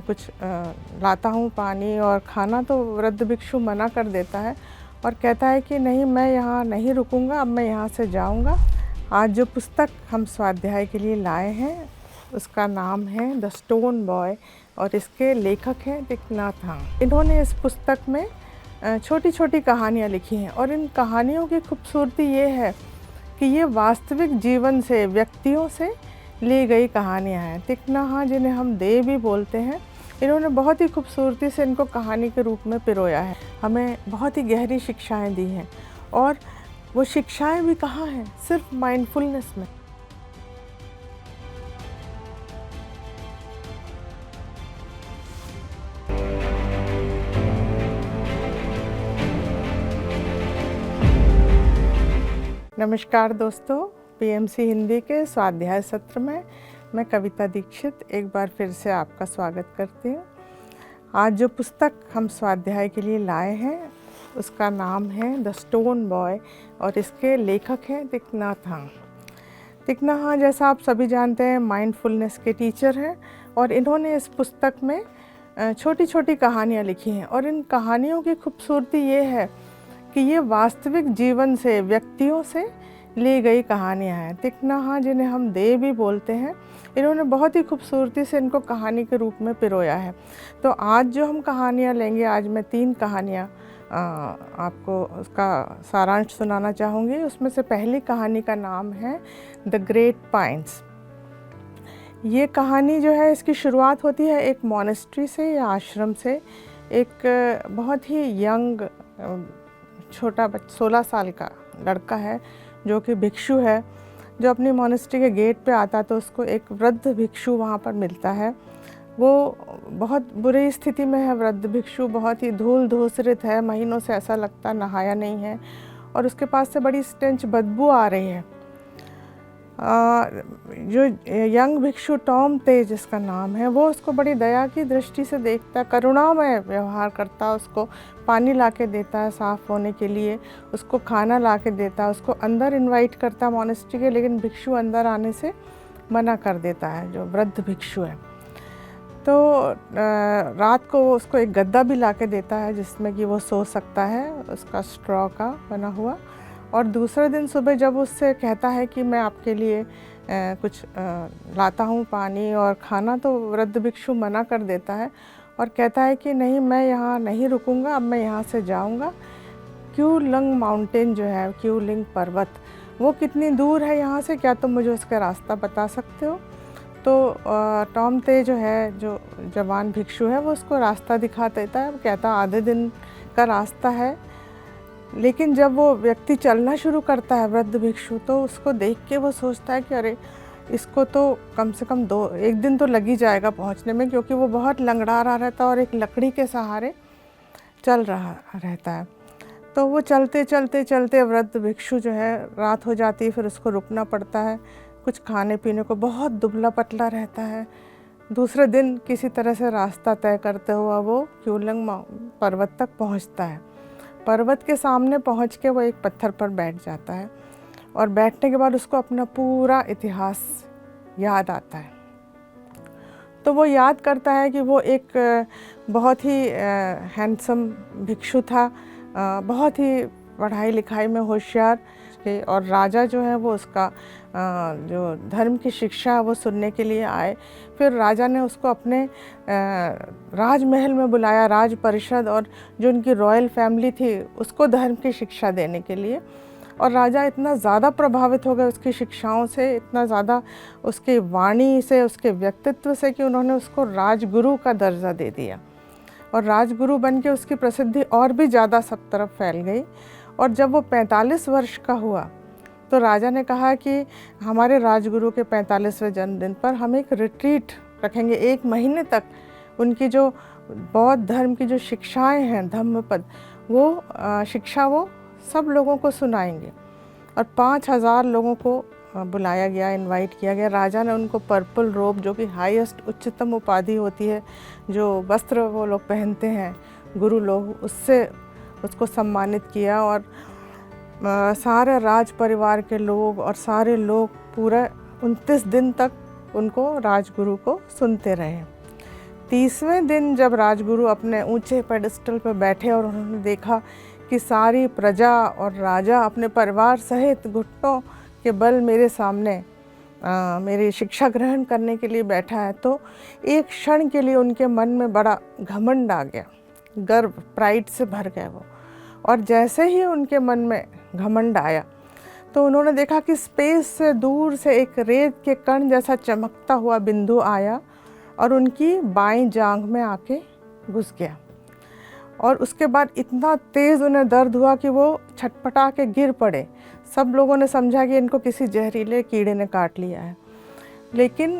कुछ लाता हूँ पानी और खाना, तो वृद्ध भिक्षु मना कर देता है और कहता है कि नहीं, मैं यहाँ नहीं रुकूंगा, अब मैं यहाँ से जाऊँगा। आज जो पुस्तक हम स्वाध्याय के लिए लाए हैं उसका नाम है द स्टोन बॉय और इसके लेखक हैं थिक नाथ हांग। इन्होंने इस पुस्तक में छोटी छोटी कहानियाँ लिखी हैं और इन कहानियों की खूबसूरती ये है कि ये वास्तविक जीवन से, व्यक्तियों से ली गई कहानियाँ हैं। थिक नाथ हांग, जिन्हें हम देव भी बोलते हैं, इन्होंने बहुत ही खूबसूरती से इनको कहानी के रूप में पिरोया है। हमें बहुत ही गहरी शिक्षाएं दी हैं और वो शिक्षाएं भी कहाँ हैं, सिर्फ माइंडफुलनेस में। नमस्कार दोस्तों, पीएमसी हिंदी के स्वाध्याय सत्र में मैं कविता दीक्षित एक बार फिर से आपका स्वागत करती हूँ। आज जो पुस्तक हम स्वाध्याय के लिए लाए हैं उसका नाम है द स्टोन बॉय और इसके लेखक हैं थिक नाथ हांग। थिक नाथ हांग, जैसा आप सभी जानते हैं, माइंडफुलनेस के टीचर हैं और इन्होंने इस पुस्तक में छोटी छोटी कहानियाँ लिखी हैं और इन कहानियों की खूबसूरती ये है कि ये वास्तविक जीवन से, व्यक्तियों से ली गई कहानियाँ हैं। थिक नाथ हांग, जिन्हें हम देव भी बोलते हैं, इन्होंने बहुत ही खूबसूरती से इनको कहानी के रूप में पिरोया है। तो आज जो हम कहानियाँ लेंगे, आज मैं 3 कहानियाँ आपको उसका सारांश सुनाना चाहूँगी। उसमें से पहली कहानी का नाम है द ग्रेट पाइन्स। ये कहानी जो है, इसकी शुरुआत होती है एक मॉनेस्ट्री से या आश्रम से। एक बहुत ही यंग छोटा 16 साल का लड़का है जो कि भिक्षु है, जो अपनी मॉनेस्ट्री के गेट पे आता तो उसको एक वृद्ध भिक्षु वहाँ पर मिलता है। वो बहुत बुरी स्थिति में है। वृद्ध भिक्षु बहुत ही धूल धूसरित है, महीनों से ऐसा लगता नहाया नहीं है और उसके पास से बड़ी स्टेंच बदबू आ रही है। जो यंग भिक्षु टॉम ते, जिसका नाम है, वो उसको बड़ी दया की दृष्टि से देखता, करुणामय व्यवहार करता, उसको पानी ला के देता है साफ़ होने के लिए, उसको खाना ला के देता, उसको अंदर इनवाइट करता मॉनेस्ट्री के, लेकिन भिक्षु अंदर आने से मना कर देता है, जो वृद्ध भिक्षु है। तो रात को उसको एक गद्दा भी ला के देता है जिसमें कि वो सो सकता है, उसका स्ट्रॉ का बना हुआ। और दूसरे दिन सुबह जब उससे कहता है कि मैं आपके लिए कुछ लाता हूँ पानी और खाना, तो वृद्ध भिक्षु मना कर देता है और कहता है कि नहीं, मैं यहाँ नहीं रुकूंगा, अब मैं यहाँ से जाऊँगा। क्यू लंग माउंटेन जो है, क्यू लिंग पर्वत, वो कितनी दूर है यहाँ से, क्या तुम मुझे उसका रास्ता बता सकते हो? तो टॉम ते जो है, जो जवान भिक्षु है, वो उसको रास्ता दिखा देता है। वो कहता आधे दिन का रास्ता है। लेकिन जब वो व्यक्ति चलना शुरू करता है, वृद्ध भिक्षु, तो उसको देख के वो सोचता है कि अरे, इसको तो कम से कम 1 दिन तो लग ही जाएगा पहुंचने में, क्योंकि वो बहुत लंगड़ा रहा रहता है और एक लकड़ी के सहारे चल रहा रहता है। तो वो चलते चलते चलते वृद्ध भिक्षु जो है, रात हो जाती है, फिर उसको रुकना पड़ता है कुछ खाने पीने को। बहुत दुबला पतला रहता है। दूसरे दिन किसी तरह से रास्ता तय करते हुआ वो क्यूलंग पर्वत तक पहुँचता है। पर्वत के सामने पहुँच के वो एक पत्थर पर बैठ जाता है और बैठने के बाद उसको अपना पूरा इतिहास याद आता है। तो वो याद करता है कि वो एक बहुत ही हैंडसम भिक्षु था, बहुत ही पढ़ाई लिखाई में होशियार, और राजा जो है वो उसका जो धर्म की शिक्षा वो सुनने के लिए आए। फिर राजा ने उसको अपने राजमहल में बुलाया, राज परिषद, और जो उनकी रॉयल फैमिली थी उसको धर्म की शिक्षा देने के लिए। और राजा इतना ज़्यादा प्रभावित हो गए उसकी शिक्षाओं से, इतना ज़्यादा उसकी वाणी से, उसके व्यक्तित्व से, कि उन्होंने उसको राजगुरु का दर्जा दे दिया। और राजगुरु बन के उसकी प्रसिद्धि और भी ज़्यादा सब तरफ फैल गई। और जब वो 45 वर्ष का हुआ तो राजा ने कहा कि हमारे राजगुरु के 45वें जन्मदिन पर हम एक रिट्रीट रखेंगे, 1 महीने तक उनकी जो बौद्ध धर्म की जो शिक्षाएं हैं, धम्मपद, वो शिक्षा वो सब लोगों को सुनाएंगे। और 5000 लोगों को बुलाया गया, इनवाइट किया गया। राजा ने उनको पर्पल रोब, जो कि हाईएस्ट, उच्चतम उपाधि होती है, जो वस्त्र वो लोग पहनते हैं गुरु लोग, उससे उसको सम्मानित किया। और सारे राज परिवार के लोग और सारे लोग पूरा 29 दिन तक उनको, राजगुरु को, सुनते रहे। 30वें दिन जब राजगुरु अपने ऊंचे पेडिस्टल पर बैठे और उन्होंने देखा कि सारी प्रजा और राजा अपने परिवार सहित घुटनों के बल मेरे सामने मेरी शिक्षा ग्रहण करने के लिए बैठा है, तो एक क्षण के लिए उनके मन में बड़ा घमंड आ गया, गर्व, प्राइड से भर गए वो। और जैसे ही उनके मन में घमंड आया तो उन्होंने देखा कि स्पेस से दूर से एक रेत के कण जैसा चमकता हुआ बिंदु आया और उनकी बाईं जांघ में आके घुस गया। और उसके बाद इतना तेज़ उन्हें दर्द हुआ कि वो छटपटा के गिर पड़े। सब लोगों ने समझा कि इनको किसी जहरीले कीड़े ने काट लिया है, लेकिन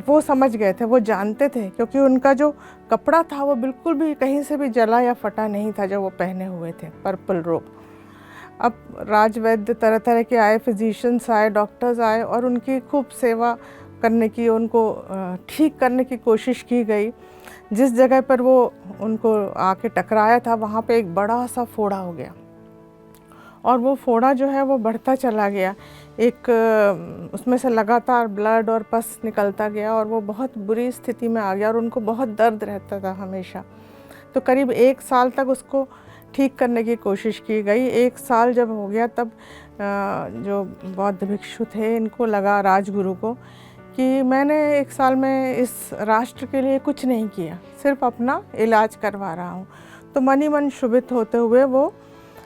वो समझ गए थे, वो जानते थे, क्योंकि उनका जो कपड़ा था वो बिल्कुल भी कहीं से भी जला या फटा नहीं था जो वो पहने हुए थे, पर्पल रोब। अब राजवैद्य तरह तरह के आए, फिजिशियंस आए, डॉक्टर्स आए और उनकी खूब सेवा करने की, उनको ठीक करने की कोशिश की गई। जिस जगह पर वो उनको आके टकराया था वहाँ पे एक बड़ा सा फोड़ा हो गया और वो फोड़ा जो है वो बढ़ता चला गया, एक उसमें से लगातार ब्लड और पस निकलता गया और वो बहुत बुरी स्थिति में आ गया और उनको बहुत दर्द रहता था हमेशा। तो करीब 1 साल तक उसको ठीक करने की कोशिश की गई। 1 साल जब हो गया तब जो बौद्ध भिक्षु थे इनको लगा, राजगुरु को, कि मैंने 1 साल में इस राष्ट्र के लिए कुछ नहीं किया, सिर्फ अपना इलाज करवा रहा हूँ। तो मन ही मन शुभित होते हुए वो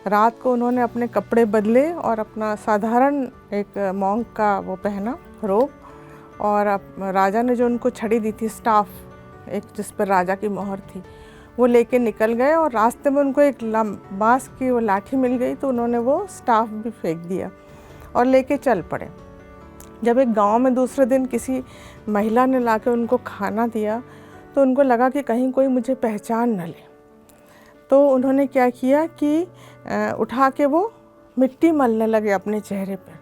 रात को उन्होंने अपने कपड़े बदले और अपना साधारण एक मॉन्क का वो पहना, रोब, और राजा ने जो उनको छड़ी दी थी, स्टाफ, एक जिस पर राजा की मोहर थी, वो लेके निकल गए। और रास्ते में उनको एक बांस की वो लाठी मिल गई तो उन्होंने वो स्टाफ भी फेंक दिया और लेके चल पड़े। जब एक गांव में दूसरे दिन किसी महिला ने लाके उनको खाना दिया तो उनको लगा कि कहीं कोई मुझे पहचान न ले, तो उन्होंने क्या किया कि उठा के वो मिट्टी मलने लगे अपने चेहरे पर।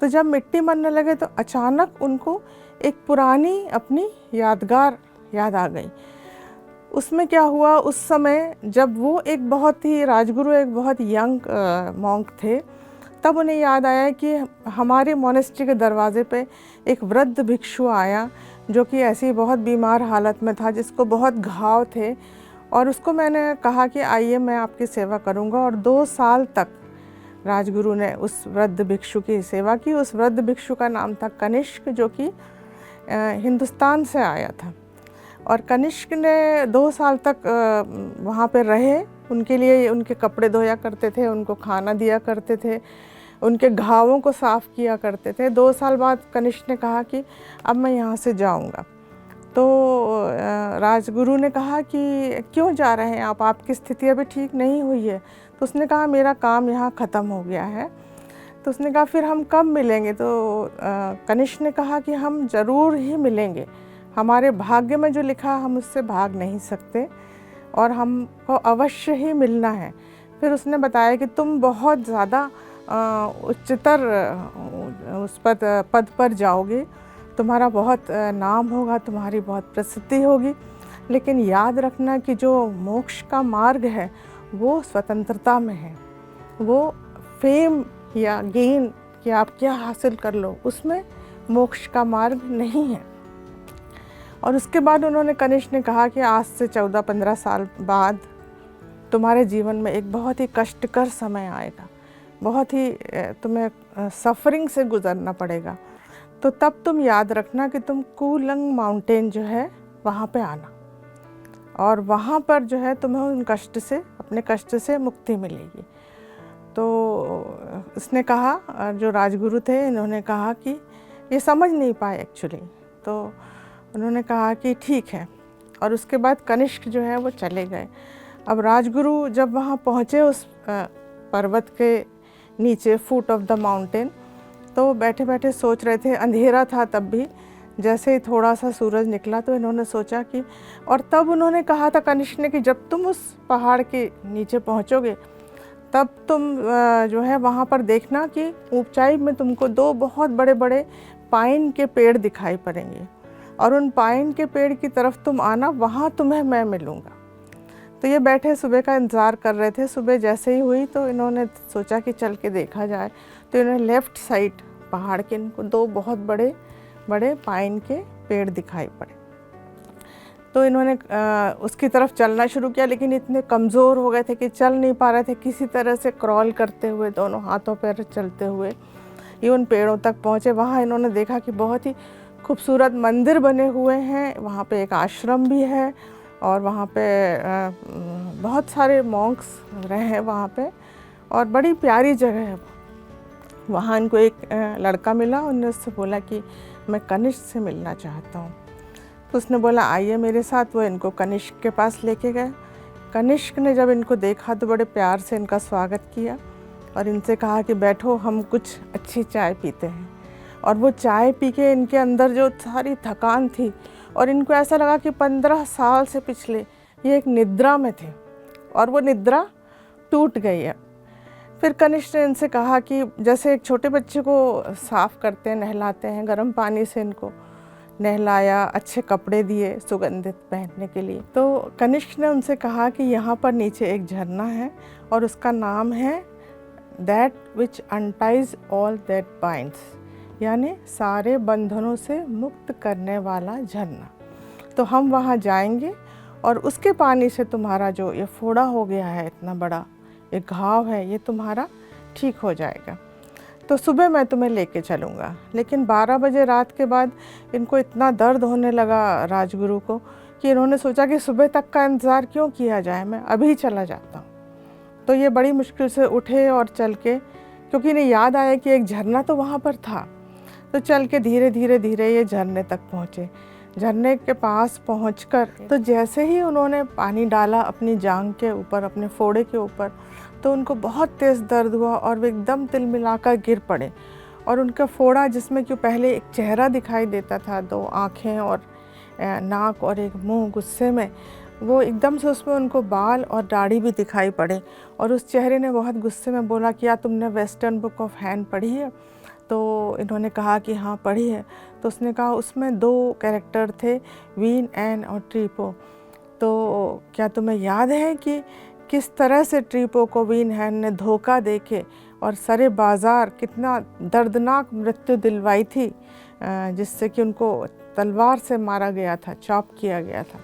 तो जब मिट्टी मलने लगे तो अचानक उनको एक पुरानी अपनी यादगार याद आ गई। उसमें क्या हुआ, उस समय जब वो एक बहुत ही, राजगुरु एक बहुत यंग मॉन्क थे, तब उन्हें याद आया कि हमारे मोनेस्ट्री के दरवाजे पे एक वृद्ध भिक्षु आया जो कि ऐसी बहुत बीमार हालत में था, जिसको बहुत घाव थे, और उसको मैंने कहा कि आइए मैं आपकी सेवा करूंगा। और 2 साल तक राजगुरु ने उस वृद्ध भिक्षु की सेवा की। उस वृद्ध भिक्षु का नाम था कनिष्क, जो कि हिंदुस्तान से आया था। और कनिष्क ने 2 साल तक वहाँ पे रहे, उनके लिए उनके कपड़े धोया करते थे, उनको खाना दिया करते थे, उनके घावों को साफ़ किया करते थे। 2 साल बाद कनिष्क ने कहा कि अब मैं यहाँ से जाऊँगा। तो राजगुरु ने कहा कि क्यों जा रहे हैं आप, आपकी स्थिति अभी ठीक नहीं हुई है। तो उसने कहा मेरा काम यहाँ ख़त्म हो गया है। तो उसने कहा फिर हम कब मिलेंगे। तो कनिष्क ने कहा कि हम ज़रूर ही मिलेंगे, हमारे भाग्य में जो लिखा हम उससे भाग नहीं सकते और हमको अवश्य ही मिलना है। फिर उसने बताया कि तुम बहुत ज़्यादा उच्चतर उस पद पर जाओगे, तुम्हारा बहुत नाम होगा, तुम्हारी बहुत प्रसिद्धि होगी, लेकिन याद रखना कि जो मोक्ष का मार्ग है वो स्वतंत्रता में है। वो फेम या गेन कि आप क्या हासिल कर लो, उसमें मोक्ष का मार्ग नहीं है। और उसके बाद उन्होंने, कनिष्क ने कहा कि आज से 14-15 साल बाद तुम्हारे जीवन में एक बहुत ही कष्टकर समय आएगा, बहुत ही तुम्हें सफरिंग से गुजरना पड़ेगा। तो तब तुम याद रखना कि तुम कूलंग माउंटेन जो है वहाँ पे आना, और वहाँ पर जो है तुम्हें उन कष्ट से, अपने कष्ट से मुक्ति मिलेगी। तो उसने कहा, जो राजगुरु थे इन्होंने कहा कि ये समझ नहीं पाए एक्चुअली, तो उन्होंने कहा कि ठीक है। और उसके बाद कनिष्क जो है वो चले गए। अब राजगुरु जब वहाँ पहुँचे उस पर्वत के नीचे, फुट ऑफ द माउंटेन, तो बैठे बैठे सोच रहे थे, अंधेरा था तब भी। जैसे ही थोड़ा सा सूरज निकला तो इन्होंने सोचा कि, और तब उन्होंने कहा था कनिष्क ने कि जब तुम उस पहाड़ के नीचे पहुँचोगे तब तुम जो है वहाँ पर देखना कि ऊंचाई में तुमको 2 बहुत बड़े बड़े पाइन के पेड़ दिखाई पड़ेंगे, और उन पाइन के पेड़ की तरफ तुम आना, वहाँ तुम्हें मैं मिलूँगा। तो ये बैठे सुबह का इंतज़ार कर रहे थे। सुबह जैसे ही हुई तो इन्होंने सोचा कि चल के देखा जाए। तो इन्होंने लेफ़्ट साइड पहाड़ के इनको 2 बहुत बड़े बड़े पाइन के पेड़ दिखाई पड़े। तो इन्होंने उसकी तरफ चलना शुरू किया, लेकिन इतने कमज़ोर हो गए थे कि चल नहीं पा रहे थे। किसी तरह से क्रॉल करते हुए, दोनों हाथों पैर चलते हुए ये उन पेड़ों तक पहुँचे। वहाँ इन्होंने देखा कि बहुत ही खूबसूरत मंदिर बने हुए हैं, वहाँ पे एक आश्रम भी है और वहाँ पे बहुत सारे मॉन्क्स रहे हैं वहाँ पे, और बड़ी प्यारी जगह है। वहाँ इनको एक लड़का मिला, उन्होंने उससे बोला कि मैं कनिष्क से मिलना चाहता हूँ। तो उसने बोला आइए मेरे साथ। वो इनको कनिष्क के पास लेके गए। कनिष्क ने जब इनको देखा तो बड़े प्यार से इनका स्वागत किया और इनसे कहा कि बैठो, हम कुछ अच्छी चाय पीते हैं। और वो चाय पी के इनके अंदर जो सारी थकान थी, और इनको ऐसा लगा कि 15 साल से पिछले ये एक निद्रा में थे और वो निद्रा टूट गई है। फिर कनिष्क ने इनसे कहा कि जैसे एक छोटे बच्चे को साफ़ करते हैं, नहलाते हैं, गर्म पानी से इनको नहलाया, अच्छे कपड़े दिए सुगंधित पहनने के लिए। तो कनिष्क ने उनसे कहा कि यहाँ पर नीचे एक झरना है और उसका नाम है that which unties all that binds, यानी सारे बंधनों से मुक्त करने वाला झरना। तो हम वहाँ जाएंगे और उसके पानी से तुम्हारा जो ये फोड़ा हो गया है, इतना बड़ा एक घाव है, ये तुम्हारा ठीक हो जाएगा। तो सुबह मैं तुम्हें लेके चलूँगा। लेकिन 12 बजे रात के बाद इनको इतना दर्द होने लगा राजगुरु को कि इन्होंने सोचा कि सुबह तक का इंतज़ार क्यों किया जाए, मैं अभी चला जाता हूँ। तो ये बड़ी मुश्किल से उठे और चल के, क्योंकि इन्हें याद आया कि एक झरना तो वहाँ पर था, तो चल के धीरे धीरे ये झरने तक पहुँचे। झरने के पास पहुंचकर तो जैसे ही उन्होंने पानी डाला अपनी जांघ के ऊपर, अपने फोड़े के ऊपर, तो उनको बहुत तेज़ दर्द हुआ और वे एकदम तिलमिलाकर गिर पड़े। और उनका फोड़ा, जिसमें कि पहले एक चेहरा दिखाई देता था, 2 आँखें और नाक और एक मुंह, गुस्से में, वो एकदम से उसमें उनको बाल और दाढ़ी भी दिखाई पड़े। और उस चेहरे ने बहुत गुस्से में बोला, क्या तुमने वेस्टर्न बुक ऑफ हैंड पढ़ी है? तो इन्होंने कहा कि हाँ पढ़ी है। तो उसने कहा उसमें 2 कैरेक्टर थे, वीन एन और ट्रीपो। तो क्या तुम्हें याद है कि किस तरह से ट्रीपो को वीन हैन ने धोखा देके और सरे बाज़ार कितना दर्दनाक मृत्यु दिलवाई थी, जिससे कि उनको तलवार से मारा गया था, चॉप किया गया था?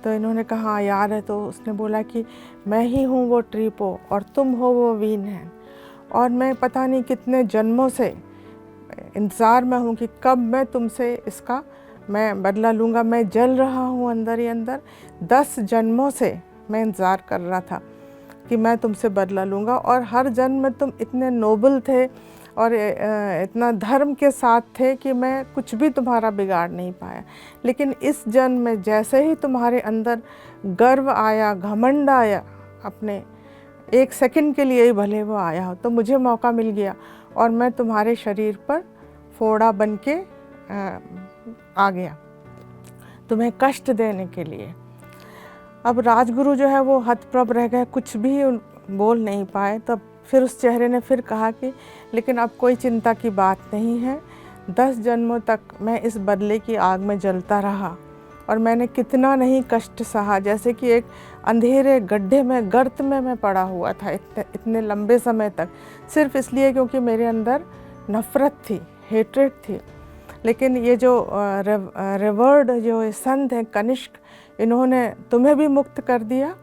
तो इन्होंने कहा याद है। तो उसने बोला कि मैं ही हूँ वो ट्रीपो और तुम हो वो वीन हैन, और मैं पता नहीं कितने जन्मों से इंतज़ार में हूँ कि कब मैं तुमसे इसका मैं बदला लूँगा। मैं जल रहा हूँ अंदर ही अंदर, 10 जन्मों से मैं इंतज़ार कर रहा था कि मैं तुमसे बदला लूँगा। और हर जन्म में तुम इतने नोबल थे और इतना धर्म के साथ थे कि मैं कुछ भी तुम्हारा बिगाड़ नहीं पाया। लेकिन इस जन्म में जैसे ही तुम्हारे अंदर गर्व आया, घमंड आया, अपने 1 सेकंड के लिए ही भले वो आया हो, तो मुझे मौका मिल गया और मैं तुम्हारे शरीर पर फोड़ा बन के आ गया तुम्हें कष्ट देने के लिए। अब राजगुरु जो है वो हतप्रभ रह गए, कुछ भी बोल नहीं पाए। तब फिर उस चेहरे ने फिर कहा कि लेकिन अब कोई चिंता की बात नहीं है, 10 जन्मों तक मैं इस बदले की आग में जलता रहा और मैंने कितना नहीं कष्ट सहा। जैसे कि एक अंधेरे गड्ढे में, गर्त में मैं पड़ा हुआ था इतने लंबे समय तक, सिर्फ इसलिए क्योंकि मेरे अंदर नफ़रत थी, हेट्रेड थी। लेकिन ये जो रिवर्ड जो संत हैं कनिष्क, इन्होंने तुम्हें भी मुक्त कर दिया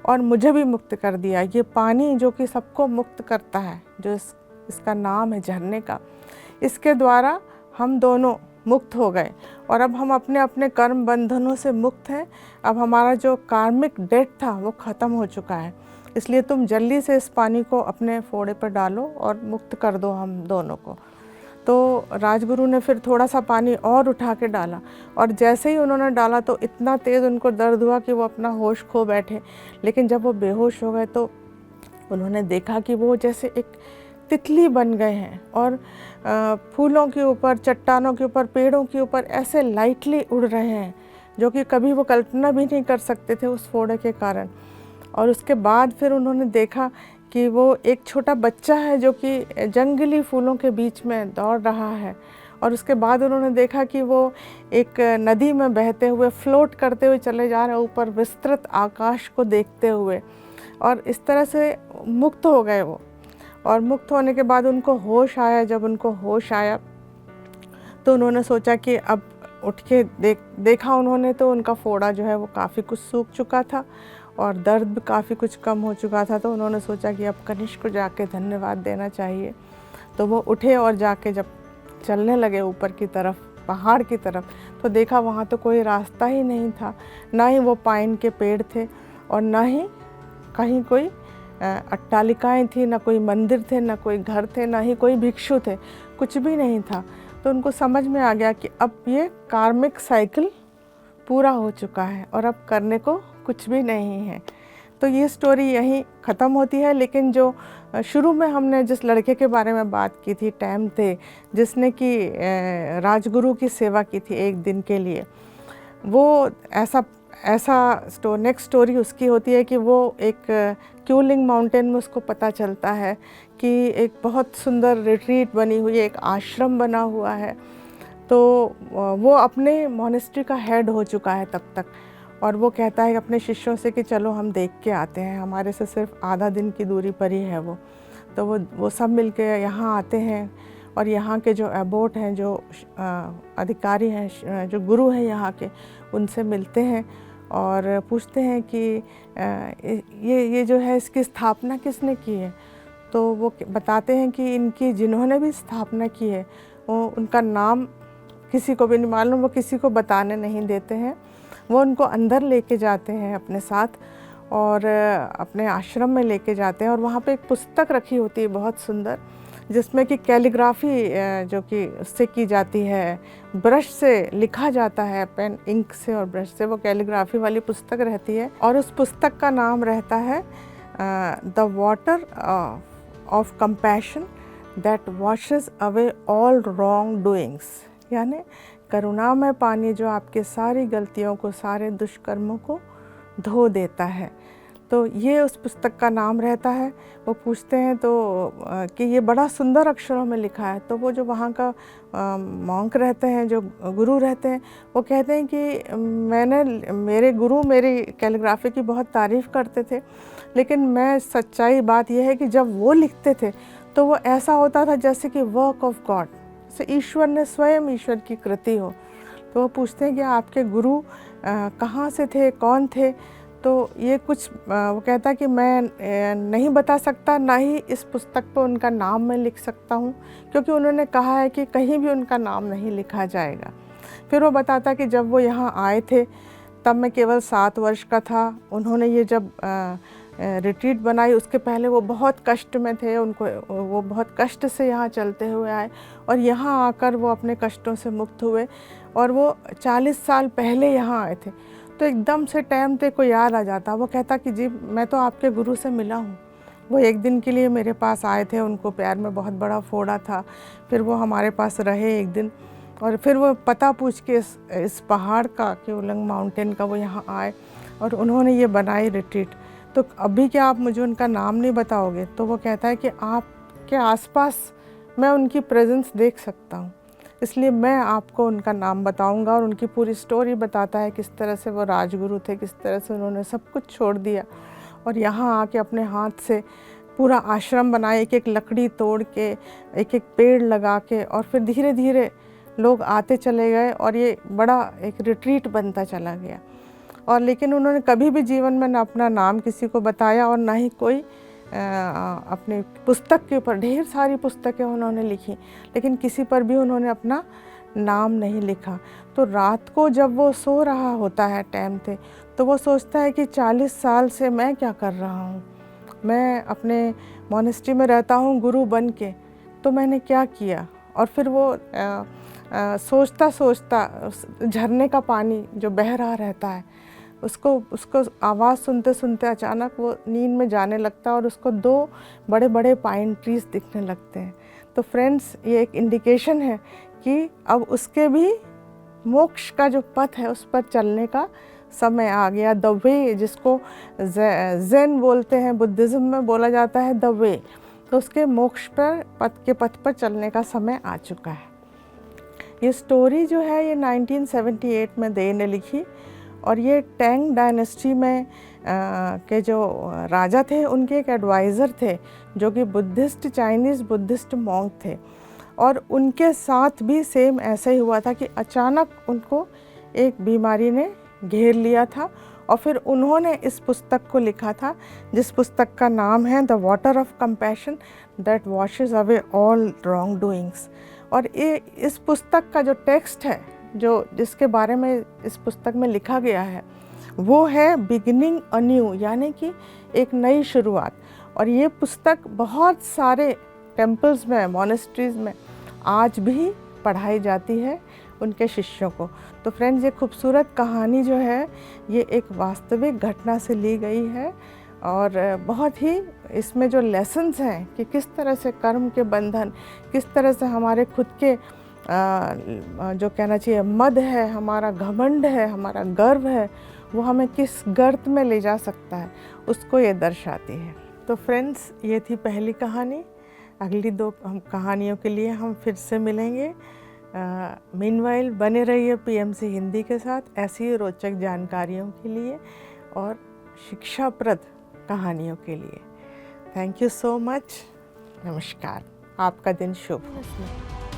और मुझे भी मुक्त कर दिया। ये पानी जो कि सबको मुक्त करता है, जो इसका नाम है झरने का, इसके द्वारा हम दोनों मुक्त हो गए और अब हम अपने अपने कर्म बंधनों से मुक्त हैं। अब हमारा जो कार्मिक डेट था वो ख़त्म हो चुका है। इसलिए तुम जल्दी से इस पानी को अपने फोड़े पर डालो और मुक्त कर दो हम दोनों को। तो राजगुरु ने फिर थोड़ा सा पानी और उठा के डाला और जैसे ही उन्होंने डाला तो इतना तेज़ उनको दर्द हुआ कि वो अपना होश खो बैठे। लेकिन जब वो बेहोश हो गए तो उन्होंने देखा कि वो जैसे एक तितली बन गए हैं और फूलों के ऊपर, चट्टानों के ऊपर, पेड़ों के ऊपर ऐसे लाइटली उड़ रहे हैं, जो कि कभी वो कल्पना भी नहीं कर सकते थे उस फोड़े के कारण। और उसके बाद फिर उन्होंने देखा कि वो एक छोटा बच्चा है जो कि जंगली फूलों के बीच में दौड़ रहा है। और उसके बाद उन्होंने देखा कि वो एक नदी में बहते हुए, फ्लोट करते हुए चले जा रहे हैं ऊपर विस्तृत आकाश को देखते हुए। और इस तरह से मुक्त हो गए वो। और मुक्त होने के बाद उनको होश आया। जब उनको होश आया तो उन्होंने सोचा कि अब उठ के देखा उन्होंने तो उनका फोड़ा जो है वो काफ़ी कुछ सूख चुका था और दर्द भी काफ़ी कुछ कम हो चुका था। तो उन्होंने सोचा कि अब कनिष्क को जाके धन्यवाद देना चाहिए। तो वो उठे और जाके जब चलने लगे ऊपर की तरफ, पहाड़ की तरफ, तो देखा वहाँ तो कोई रास्ता ही नहीं था, ना ही वो पाइन के पेड़ थे और ना ही कहीं कोई अट्टालिकाएँ थी, ना कोई मंदिर थे, ना कोई घर थे, ना ही कोई भिक्षु थे, कुछ भी नहीं था। तो उनको समझ में आ गया कि अब ये कार्मिक साइकिल पूरा हो चुका है और अब करने को कुछ भी नहीं है। तो ये स्टोरी यहीं ख़त्म होती है। लेकिन जो शुरू में हमने जिस लड़के के बारे में बात की थी, टैम थे, जिसने कि राजगुरु की सेवा की थी एक दिन के लिए, वो नेक्स्ट स्टोरी उसकी होती है कि वो एक क्यूलिंग माउंटेन में उसको पता चलता है कि एक बहुत सुंदर रिट्रीट बनी हुई है, एक आश्रम बना हुआ है। तो वो अपने मोनेस्ट्री का हेड हो चुका है तब तक, और वो कहता है अपने शिष्यों से कि चलो हम देख के आते हैं, हमारे से सिर्फ आधा दिन की दूरी पर ही है वो। तो वो सब मिलके यहाँ आते हैं और यहाँ के जो एबोट हैं, जो अधिकारी हैं, जो गुरु हैं यहाँ के, उनसे मिलते हैं और पूछते हैं कि ये जो है इसकी स्थापना किसने की है। तो वो बताते हैं कि इनकी जिन्होंने भी स्थापना की है वो उनका नाम किसी को भी नहीं मालूम, वो किसी को बताने नहीं देते हैं। वो उनको अंदर लेके जाते हैं अपने साथ और अपने आश्रम में लेके जाते हैं और वहाँ पे एक पुस्तक रखी होती है बहुत सुंदर, जिसमें कि कैलीग्राफी जो कि उससे की जाती है, ब्रश से लिखा जाता है, पेन इंक से और ब्रश से, वो कैलीग्राफी वाली पुस्तक रहती है। और उस पुस्तक का नाम रहता है the water of compassion that washes away all wrong doings, यानी करुणामय पानी जो आपके सारी गलतियों को, सारे दुष्कर्मों को धो देता है। तो ये उस पुस्तक का नाम रहता है। वो पूछते हैं तो कि ये बड़ा सुंदर अक्षरों में लिखा है। तो वो जो वहाँ का मॉन्क रहते हैं, जो गुरु रहते हैं, वो कहते हैं कि मेरे गुरु मेरी कैलीग्राफी की बहुत तारीफ़ करते थे, लेकिन मैं सच्चाई बात यह है कि जब वो लिखते थे तो वो ऐसा होता था जैसे कि वर्क ऑफ गॉड, जैसे ईश्वर ने स्वयं ईश्वर की कृति हो। तो वो पूछते हैं कि आपके गुरु कहाँ से थे, कौन थे। तो ये कुछ वो कहता है कि मैं नहीं बता सकता, ना ही इस पुस्तक पर उनका नाम मैं लिख सकता हूँ, क्योंकि उन्होंने कहा है कि कहीं भी उनका नाम नहीं लिखा जाएगा। फिर वो बताता कि जब वो यहाँ आए थे तब मैं केवल 7 वर्ष का था। उन्होंने ये जब रिट्रीट बनाई, उसके पहले वो बहुत कष्ट में थे, वो बहुत कष्ट से यहाँ चलते हुए आए और यहाँ आकर वो अपने कष्टों से मुक्त हुए। और वो 40 साल पहले यहाँ आए थे। तो एकदम से टाइम थे को याद आ जाता। वो कहता कि जी मैं तो आपके गुरु से मिला हूँ। वो एक दिन के लिए मेरे पास आए थे, उनको पैर में बहुत बड़ा फोड़ा था। फिर वो हमारे पास रहे एक दिन और फिर वो पता पूछ के इस पहाड़ का, क्यूलिंग माउंटेन का, वो यहाँ आए और उन्होंने ये बनाई रिट्रीट। तो अभी क्या आप मुझे उनका नाम नहीं बताओगे? तो वो कहता है कि आपके आसपास मैं उनकी प्रेजेंस देख सकता हूँ, इसलिए मैं आपको उनका नाम बताऊंगा। और उनकी पूरी स्टोरी बताता है किस तरह से वो राजगुरु थे, किस तरह से उन्होंने सब कुछ छोड़ दिया और यहाँ आके अपने हाथ से पूरा आश्रम बनाया, एक एक लकड़ी तोड़ के, एक एक पेड़ लगा के, और फिर धीरे धीरे लोग आते चले गए और ये बड़ा एक रिट्रीट बनता चला गया। और लेकिन उन्होंने कभी भी जीवन में ना अपना नाम किसी को बताया और ना ही कोई अपने पुस्तक के ऊपर, ढेर सारी पुस्तकें उन्होंने लिखी, लेकिन किसी पर भी उन्होंने अपना नाम नहीं लिखा। तो रात को जब वो सो रहा होता है टाइम थे, तो वो सोचता है कि 40 साल से मैं क्या कर रहा हूँ, मैं अपने मोनेस्ट्री में रहता हूँ गुरु बन के, तो मैंने क्या किया। और फिर वो सोचता सोचता झरने का पानी जो बह रहा रहता है, उसको आवाज़ सुनते सुनते अचानक वो नींद में जाने लगता है और उसको 2 बड़े बड़े पाइन ट्रीज दिखने लगते हैं। तो फ्रेंड्स, ये एक इंडिकेशन है कि अब उसके भी मोक्ष का जो पथ है उस पर चलने का समय आ गया। द वे, जिसको ज़ेन बोलते हैं, बुद्धिज़्म में बोला जाता है द वे, तो उसके मोक्ष पर पथ पर चलने का समय आ चुका है। ये स्टोरी जो है ये 1978 में दे ने लिखी और ये टैंग डायनेस्टी में के जो राजा थे उनके एक एडवाइज़र थे जो कि बुद्धिस्ट, चाइनीज़ बुद्धिस्ट मॉन्क थे। और उनके साथ भी सेम ऐसा ही हुआ था कि अचानक उनको एक बीमारी ने घेर लिया था और फिर उन्होंने इस पुस्तक को लिखा था, जिस पुस्तक का नाम है the water of compassion that washes away all wrong doings. और ये इस पुस्तक का जो टेक्स्ट है, जो जिसके बारे में इस पुस्तक में लिखा गया है, वो है बिगिनिंग अन्यू, यानी कि एक नई शुरुआत। और ये पुस्तक बहुत सारे टेम्पल्स में, मोनेस्ट्रीज़ में आज भी पढ़ाई जाती है उनके शिष्यों को। तो फ्रेंड्स, ये खूबसूरत कहानी जो है ये एक वास्तविक घटना से ली गई है और बहुत ही इसमें जो लेसन्स हैं कि किस तरह से कर्म के बंधन, किस तरह से हमारे खुद के जो कहना चाहिए मद है, हमारा घमंड है, हमारा गर्व है, वो हमें किस गर्त में ले जा सकता है, उसको ये दर्शाती है। तो फ्रेंड्स, ये थी पहली कहानी। अगली 2 कहानियों के लिए हम फिर से मिलेंगे। मीनवाइल बने रहिए PMC हिंदी के साथ ऐसी ही रोचक जानकारियों के लिए और शिक्षाप्रद कहानियों के लिए। Thank you so much. नमस्कार। आपका दिन शुभ हो।